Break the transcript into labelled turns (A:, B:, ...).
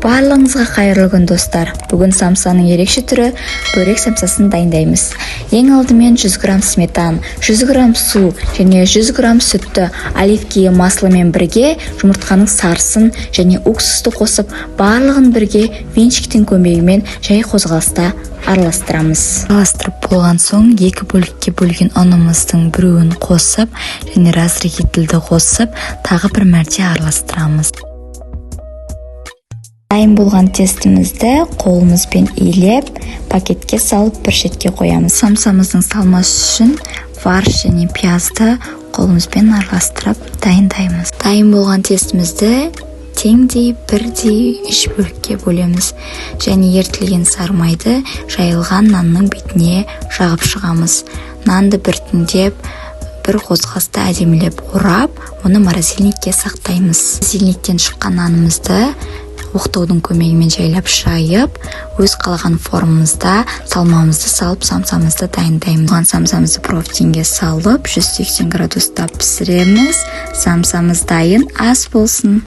A: Барлығыңызға қайырлы күн достар. Бүгін самсаның ерекше түрі бөрек самсасын дайындаймыз. Ең алдымен 100 грамм сметан, 100 грамм су және 100 грамм сүтті оливкеге маслымен бірге жұмыртқаның сарысын және уксусты қосып, барлығын бірге венчиктің көмегімен жай қозғалыста араластырамыз. Араластырып болған соң екі бөлікке бөлген ұнымыздың біреуін қосып және разрыхлителді қосып, тағы бір мәрте араластырамыз. Дайын болған тестімізді қолымызбен илеп, пакетке салып бір шетке қоямыз. Самсамыздың салмасы үшін фарш және пиязды қолымызбен араластырып дайындаймыз. Дайын болған тестімізді теңдей бірдей 3 бөлікке бөлеміз және ерітілген сары майды жайылған нанның бетіне жағып шығамыз. Нанды біртіндеп бір қозғалыста әдемілеп орап, оны морозильникке сақтаймыз. Морозильниктен шыққан нанымызды оқтаудың көмегімен жайлап шайып, өз қалаған формамызда салмамызды салып, самсамызды дайындаймыз. Оған самсамызды противнге салып, 180 градуста пісіреміз. Самсамыз дайын, ас болсын.